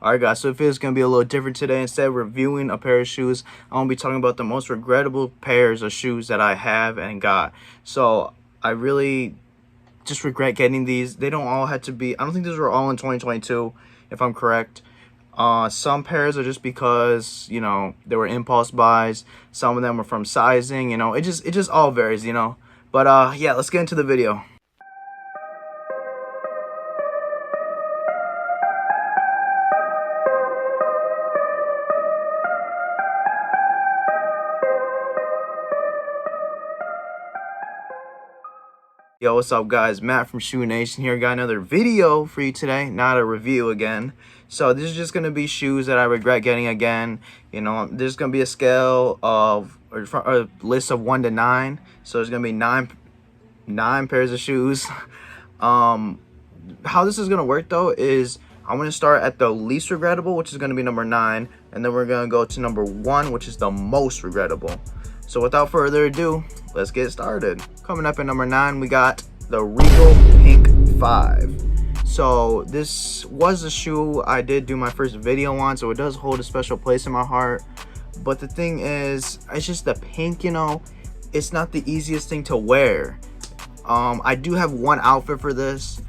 Alright guys, so it's going to be a little different today. Instead of reviewing a pair of shoes, I'm going to be talking about the most regrettable pairs of shoes that I have and got. So I really just regret getting these. They don't all have to be, I don't think these were all in 2022, if I'm correct. Some pairs are just because, you know, they were impulse buys. Some of them were from sizing, you know, it just all varies, you know. But yeah, let's get into the video. Yo, what's up guys? Matt from Shoe Nation here. Got another video for you today, not a review again. So this is just going to be shoes that I regret getting again. You know, there's going to be a scale of, or a list of 1 to 9. So there's going to be nine pairs of shoes. How this is going to work though is I'm going to start at the least regrettable, which is going to be number 9. And then we're going to go to number 1, which is the most regrettable. So without further ado, let's get started. Coming up at number 9, we got the Regal Pink 5. So this was a shoe I did do my first video on, so it does hold a special place in my heart. But the thing is, it's just the pink, you know, it's not the easiest thing to wear. I do have one outfit for this.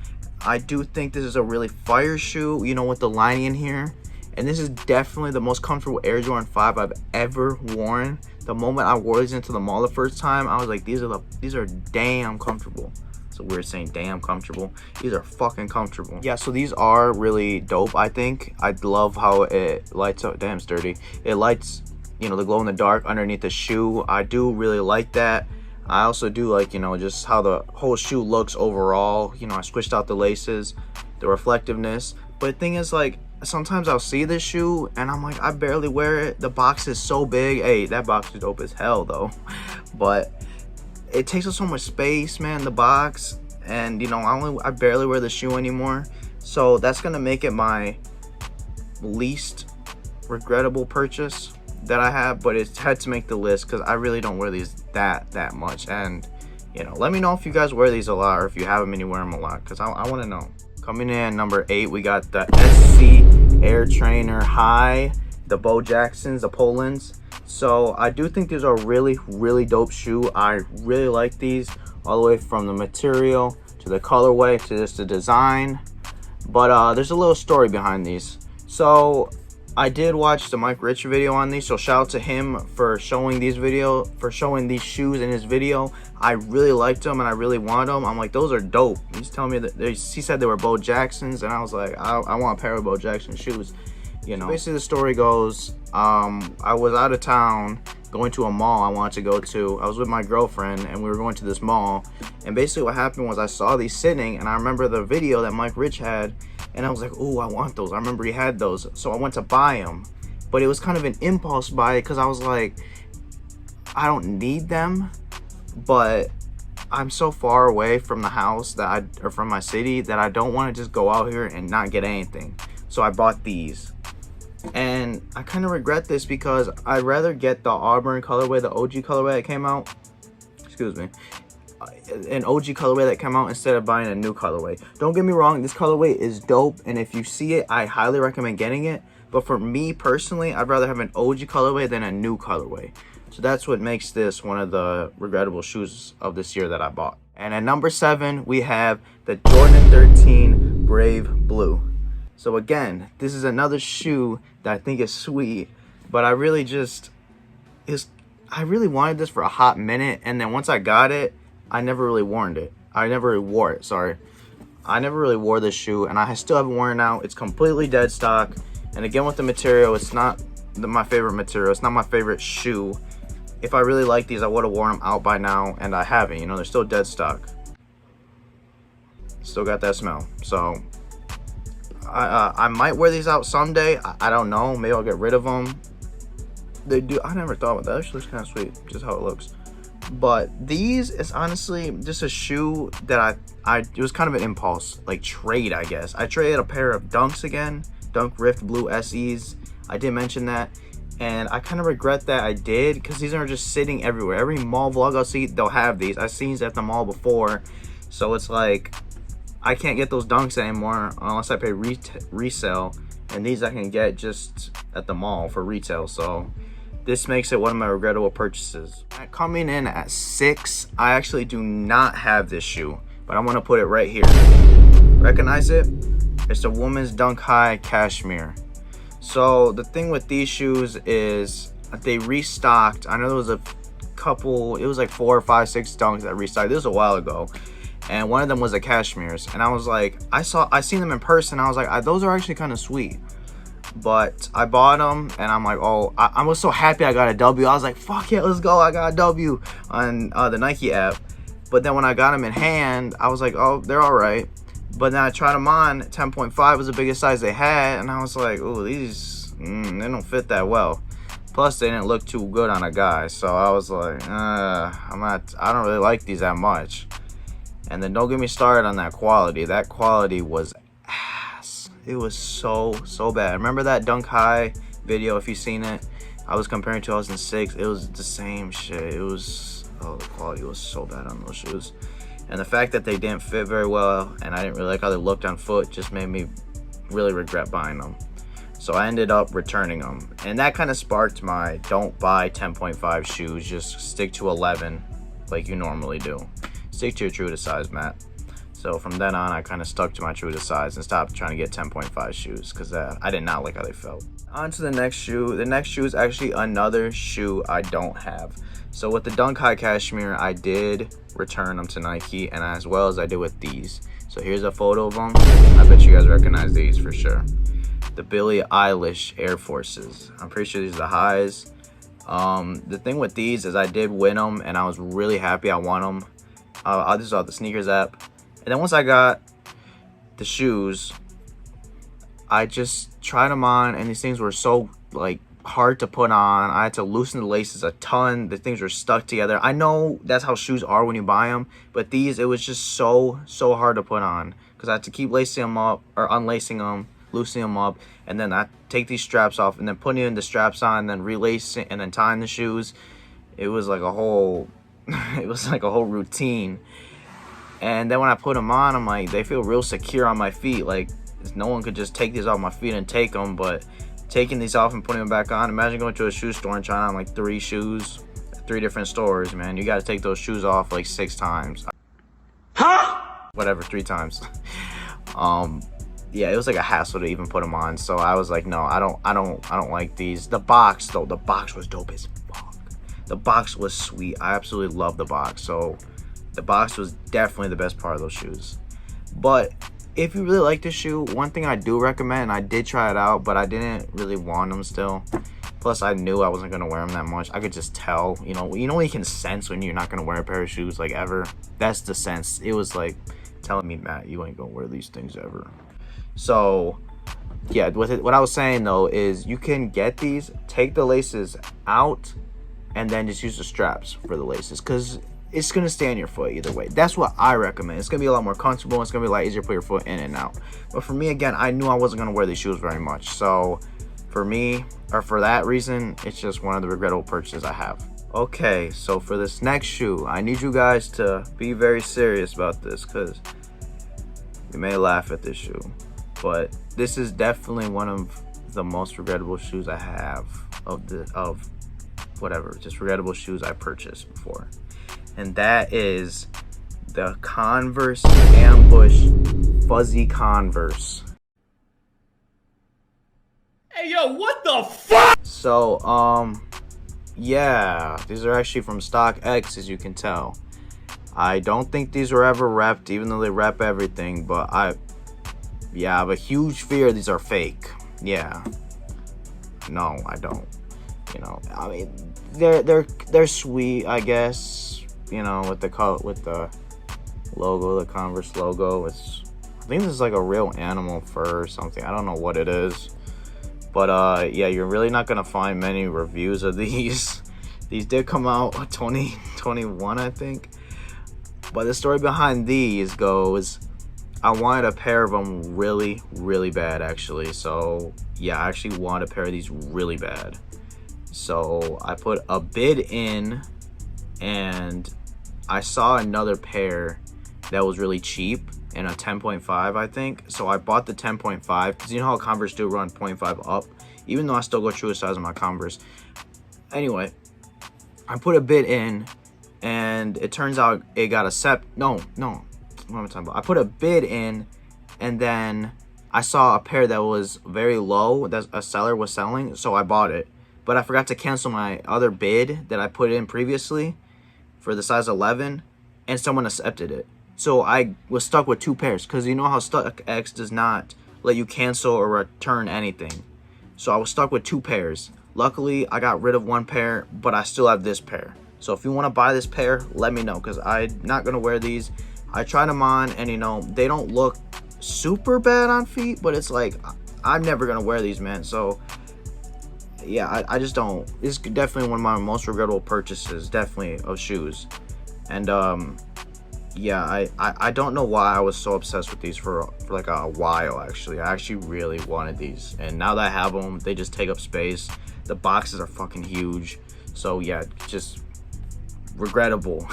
I do think this is a really fire shoe, you know, with the lining in here. And this is definitely the most comfortable Air Jordan 5 I've ever worn. The moment I wore these into the mall the first time, I was like, these are damn comfortable. So weird saying damn comfortable. These are fucking comfortable. Yeah, so these are really dope, I think. I love how it lights up. Damn, it's dirty. It lights, you know, the glow in the dark underneath the shoe. I do really like that. I also do like, you know, just how the whole shoe looks overall. You know, I switched out the laces, the reflectiveness. But the thing is, like, sometimes I'll see this shoe and I'm like, I barely wear it. The box is so big. Hey, that box is dope as hell though. But it takes up so much space, man, the box. And you know, I barely wear the shoe anymore. So that's gonna make it my least regrettable purchase that I have, but it's had to make the list because I really don't wear these that much. And you know, let me know if you guys wear these a lot or if you have them and you wear them a lot, because I want to know. Coming in at number 8, we got the SC Air Trainer High, the Bo Jacksons, the Polands. So I do think these are really dope shoe. I really like these, all the way from the material to the colorway to just the design. But there's a little story behind these. So I did watch the Mike Rich video on these, so shout out to him for showing these shoes in his video. I really liked them and I really wanted them. I'm like, those are dope. He's telling me that he said they were Bo Jacksons, and I was like, I want a pair of Bo Jackson shoes. You know, basically the story goes, I was out of town going to a mall I wanted to go to. I was with my girlfriend and we were going to this mall, and basically what happened was I saw these sitting, and I remember the video that Mike Rich had, and I was like, oh, I want those. I remember he had those, so I went to buy them. But it was kind of an impulse buy because I was like, I don't need them, but I'm so far away from the house or from my city that I don't want to just go out here and not get anything. So I bought these. And I kind of regret this because I'd rather get the Auburn colorway, the OG colorway that came out. Excuse me. An OG colorway that came out instead of buying a new colorway. Don't get me wrong, this colorway is dope, and if you see it, I highly recommend getting it. But for me personally, I'd rather have an OG colorway than a new colorway. So that's what makes this one of the regrettable shoes of this year that I bought. And at number 7, we have the Jordan 13 Brave Blue. So again, this is another shoe that I think is sweet, but I really wanted this for a hot minute, and then once I got it, I never really wore it. I never really wore this shoe, and I still haven't worn it out. It's completely dead stock. And again, with the material, it's not my favorite material. It's not my favorite shoe. If I really liked these, I would have worn them out by now, and I haven't. You know, they're still dead stock. Still got that smell. So I might wear these out someday. I don't know. Maybe I'll get rid of them. They do. I never thought about that. Actually, looks kind of sweet, just how it looks. But these is honestly just a shoe that it was kind of an impulse, like trade, I guess. I traded a pair of Dunks again, Dunk Rift Blue SEs. I did mention that, and I kind of regret that I did, because these are just sitting everywhere. Every mall vlog I'll see, they'll have these. I've seen these at the mall before, so it's like I can't get those Dunks anymore unless I pay resale. and these I can get just at the mall for retail. So this makes it one of my regrettable purchases. Coming in at 6, I actually do not have this shoe, but I'm gonna put it right here. Recognize it? It's the woman's Dunk High Cashmere. So the thing with these shoes is they restocked. I know there was a couple, it was like 4, 5, 6 Dunks that restocked. This was a while ago, and one of them was the Cashmere's, and I was like, I seen them in person. I was like, those are actually kind of sweet. But I bought them, and I'm like, oh, I was so happy I got a W. I was like, fuck yeah, let's go, I got a W on the Nike app. But then when I got them in hand, I was like, oh, they're all right. But then I tried them on. 10.5 was the biggest size they had, and I was like, oh, these they don't fit that well. Plus, they didn't look too good on a guy, so I was like, I don't really like these that much. And then don't get me started on that quality. That quality was ass. It was so bad. Remember that Dunk High video? If you've seen it, I was comparing 2006. It was the same shit. It was, oh, the quality was so bad on those shoes. And the fact that they didn't fit very well, and I didn't really like how they looked on foot, just made me really regret buying them. So I ended up returning them, and that kind of sparked my don't buy 10.5 shoes, just stick to 11 like you normally do. Stick to your true to size, Matt. So from then on, I kind of stuck to my true to size and stopped trying to get 10.5 shoes because I did not like how they felt. On to the next shoe. The next shoe is actually another shoe I don't have. So with the Dunk High Cashmere, I did return them to Nike, and as well as I did with these. So here's a photo of them. I bet you guys recognize these for sure. The Billie Ilish Air Forces. I'm pretty sure these are the highs. The thing with these is I did win them, and I was really happy I won them. I just saw the sneakers app, and then once I got the shoes, I just tried them on, and these things were so like hard to put on. I had to loosen the laces a ton. The things were stuck together. I know that's how shoes are when you buy them, but these, it was just so hard to put on because I had to keep lacing them up or unlacing them, loosening them up, and then I take these straps off and then putting in the straps on, and then relacing and then tying the shoes. It was like a whole it was like a whole routine. And then when I put them on, I'm like, they feel real secure on my feet. Like no one could just take these off my feet and take them. But taking these off and putting them back on, imagine going to a shoe store and trying on like 3 shoes at 3 different stores, man. You got to take those shoes off like 6 times. Whatever, 3 times. Yeah, it was like a hassle to even put them on. So I was like, no, I don't like these. The box though, the box was dope as fuck. The box was sweet. I absolutely love the box. So the box was definitely the best part of those shoes. But if you really like this shoe, one thing I do recommend, I did try it out, but I didn't really want them still. Plus, I knew I wasn't gonna wear them that much. I could just tell, you know when you can sense when you're not gonna wear a pair of shoes like ever. That's the sense. It was like telling me, Matt, you ain't gonna wear these things ever. So yeah, with it, what I was saying though is you can get these, take the laces out, and then just use the straps for the laces, because it's gonna stay on your foot either way. That's what I recommend. It's gonna be a lot more comfortable. It's gonna be a lot easier to put your foot in and out. But for me, again, I knew I wasn't gonna wear these shoes very much. So for me, or for that reason, it's just one of the regrettable purchases I have. Okay, so for this next shoe, I need you guys to be very serious about this, because you may laugh at this shoe, but this is definitely one of the most regrettable shoes I have of whatever, just regrettable shoes I purchased before. And that is the Converse Ambush Fuzzy Converse. Hey yo, what the fuck? So yeah, these are actually from StockX, as you can tell. I don't think these were ever repped, even though they rep everything, but I have a huge fear these are fake. Yeah, no, I don't. I mean, they're sweet, I guess. With the logo, the Converse logo. I think this is like a real animal fur or something. I don't know what it is, but yeah, you're really not gonna find many reviews of these. These did come out 2021, I think. But the story behind these goes, I wanted a pair of them really, really bad, actually. So yeah, I actually want a pair of these really bad. So I put a bid in, and I saw another pair that was really cheap, and a 10.5, I think. So I bought the 10.5 because you know how Converse do run 0.5 up, even though I still go true to size of my Converse. Anyway, I put a bid in, and it turns out it got no, what am I talking about? I put a bid in, and then I saw a pair that was very low that a seller was selling, so I bought it. But I forgot to cancel my other bid that I put in previously for the size 11, and someone accepted it. So I was stuck with 2 pairs, because you know how StockX does not let you cancel or return anything. So I was stuck with 2 pairs. Luckily, I got rid of 1 pair, but I still have this pair. So if you want to buy this pair, let me know, because I'm not going to wear these. I tried them on, and you know, they don't look super bad on feet, but it's like, I'm never going to wear these, man. So yeah, I just don't. It's definitely one of my most regrettable purchases, definitely, of shoes. And yeah, I don't know why I was so obsessed with these for like a while. Actually, I actually really wanted these, and now that I have them, they just take up space. The boxes are fucking huge. So yeah, just regrettable.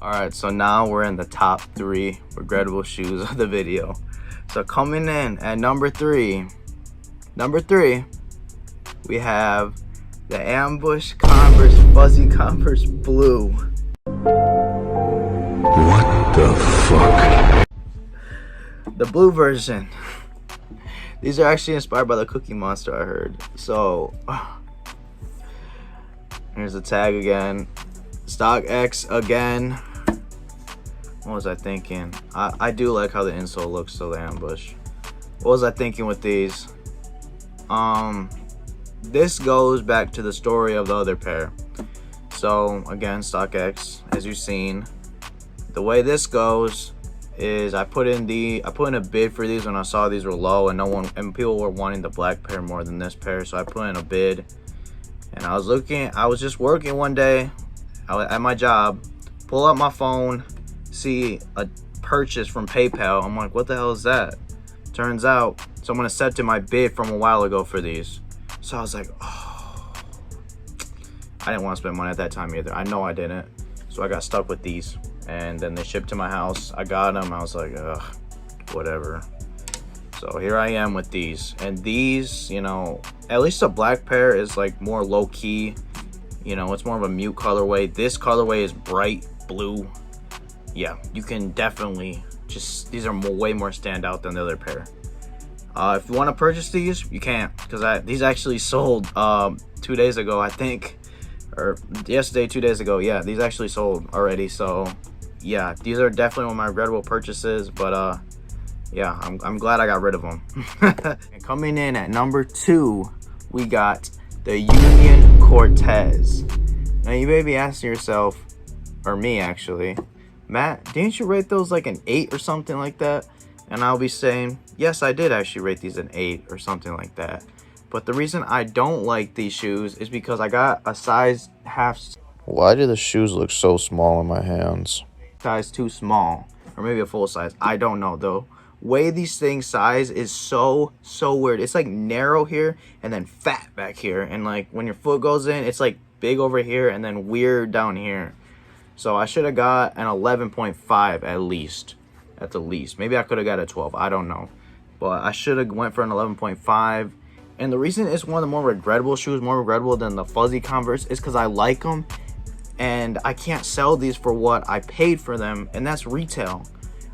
All right, so now we're in the top 3 regrettable shoes of the video. So coming in at number 3, we have the Ambush Converse Fuzzy Converse Blue. What the fuck? The blue version. These are actually inspired by the Cookie Monster, I heard. So here's the tag again. StockX again. What was I thinking? I do like how the insole looks to the Ambush. What was I thinking with these? This goes back to the story of the other pair. So again, StockX, as you've seen. The way this goes is I put in a bid for these when I saw these were low, and people were wanting the black pair more than this pair. So I put in a bid, and I was just working one day at my job, pull up my phone, see a purchase from PayPal. I'm like, what the hell is that? Turns out someone accepted my bid from a while ago for these. So I was like, oh, I didn't want to spend money at that time either. I know I didn't. So I got stuck with these, and then they shipped to my house. I got them. I was like, ugh, whatever. So here I am with these, and these, you know, at least the black pair is like more low key. You know, it's more of a mute colorway. This colorway is bright blue. Yeah, you can definitely these are way more standout than the other pair. If you want to purchase these, you can't, because these actually sold 2 days ago, I think, or yesterday, 2 days ago. Yeah, these actually sold already. So yeah, these are definitely one of my regrettable purchases, but yeah, I'm glad I got rid of them. And coming in at number 2, we got the Union Cortez. Now you may be asking yourself, or me actually, Matt, didn't you rate those like an 8 or something like that? And I'll be saying, yes, I did actually rate these an 8 or something like that. But the reason I don't like these shoes is because I got a size half. Why do the shoes look so small in my hands? Size too small, or maybe a full size. I don't know though. Way these things size is so weird. It's like narrow here and then fat back here, and like when your foot goes in, it's like big over here and then weird down here. So I should have got an 11.5 at the least. Maybe I could have got a 12. I don't know, but I should have went for an 11.5. And the reason it's one of the more regrettable shoes, more regrettable than the fuzzy Converse, is because I like them, and I can't sell these for what I paid for them, and that's retail.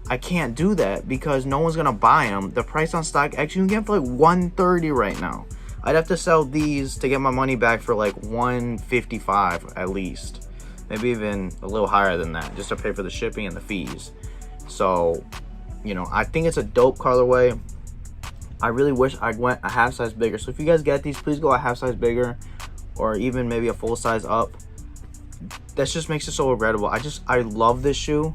I can't do that because no one's gonna buy them. The price on StockX, you can get them for like $130 right now. I'd have to sell these to get my money back for like $155 at least. Maybe even a little higher than that, just to pay for the shipping and the fees. So, you know, I think it's a dope colorway. I really wish I went a half size bigger. So if you guys get these, please go a half size bigger, or even maybe a full size up. That just makes it so regrettable. I love this shoe,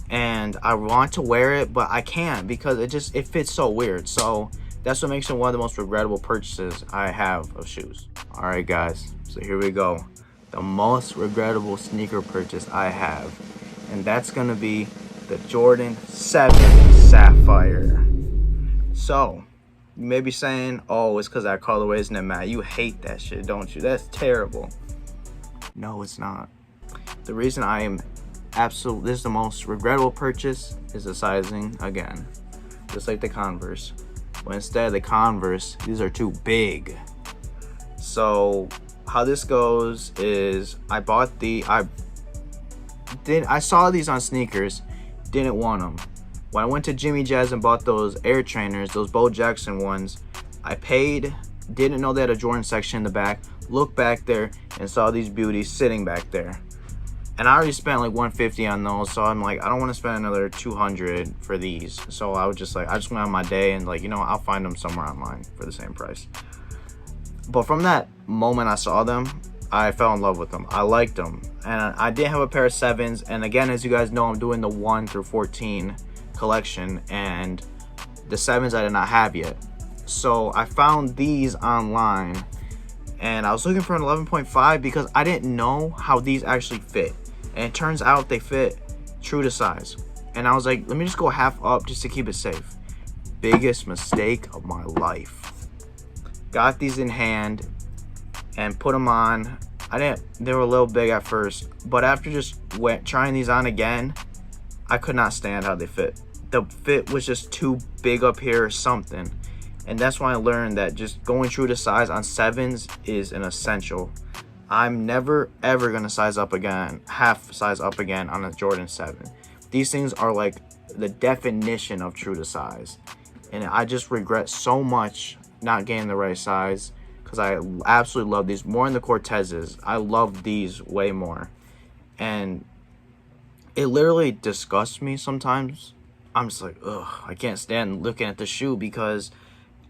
and I want to wear it, but I can't because it fits so weird. So that's what makes it one of the most regrettable purchases I have of shoes. All right, guys, so here we go. The most regrettable sneaker purchase I have, and that's gonna be the Jordan 7 Sapphire. So you may be saying, oh, it's because that colorway isn't it, Matt? You hate that shit, don't you? That's terrible. No, it's not. The reason I am this is the most regrettable purchase, is the sizing again, just like the Converse. But instead of the Converse, these are too big. So how this goes is I saw these on sneakers, didn't want them. When I went to Jimmy Jazz and bought those Air Trainers, those Bo Jackson ones, I paid, didn't know they had a Jordan section in the back, looked back there and saw these beauties sitting back there. And I already spent like $150 on those, so I'm like, I don't want to spend another $200 for these. So I was just like, I just went on my day and like, you know, I'll find them somewhere online for the same price. But from that moment I saw them, I fell in love with them. I liked them. And I did have a pair of 7s. And again, as you guys know, I'm doing the 1 through 14 collection. And the 7s I did not have yet. So I found these online. And I was looking for an 11.5 because I didn't know how these actually fit. And it turns out they fit true to size. And I was like, let me just go half up just to keep it safe. Biggest mistake of my life. Got these in hand and put them on. They were a little big at first, but after just trying these on again, I could not stand how they fit. The fit was just too big up here or something. And that's why I learned that just going true to size on 7s is an essential. I'm never ever gonna size up again, half size up again on a Jordan 7. These things are like the definition of true to size. And I just regret so much not getting the right size, because I absolutely love these more than the Cortezes. I love these way more. And it literally disgusts me sometimes. I'm just like, ugh, I can't stand looking at the shoe because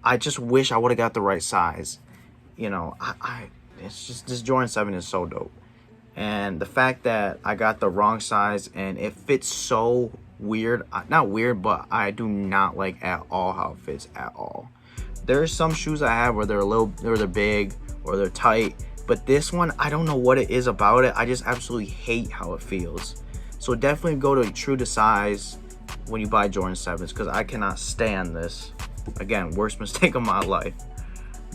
I just wish I would have got the right size. You know, it's just, this Jordan 7 is so dope. And the fact that I got the wrong size and it fits so weird, not weird, but I do not like at all how it fits at all. There's some shoes I have where they're big or they're tight, but this one, I don't know what it is about it. I just absolutely hate how it feels. So definitely go to true to size when you buy Jordan 7s, because I cannot stand this. Again, worst mistake of my life.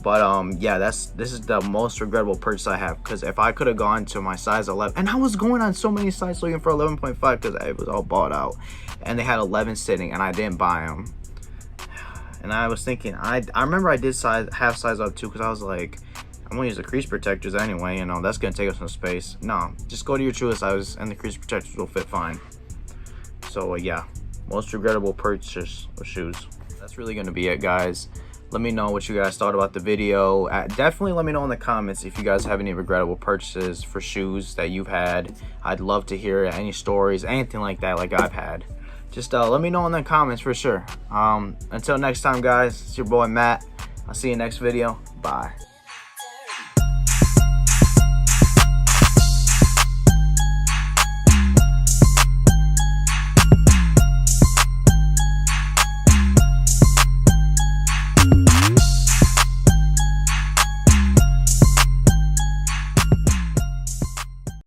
But yeah, this is the most regrettable purchase I have, because if I could have gone to my size 11, and I was going on so many sites looking for 11.5 because it was all bought out, and they had 11 sitting and I didn't buy them. And I was thinking, I remember I did half size up too, because I was like, I'm gonna use the crease protectors anyway, you know, that's gonna take up some space. No, just go to your truest size and the crease protectors will fit fine. So yeah, most regrettable purchase of shoes. That's really gonna be it, guys. Let me know what you guys thought about the video. Definitely let me know in the comments if you guys have any regrettable purchases for shoes that you've had. I'd love to hear any stories, anything like that, like I've had. Just let me know in the comments for sure. Until next time, guys, it's your boy Matt. I'll see you next video. Bye.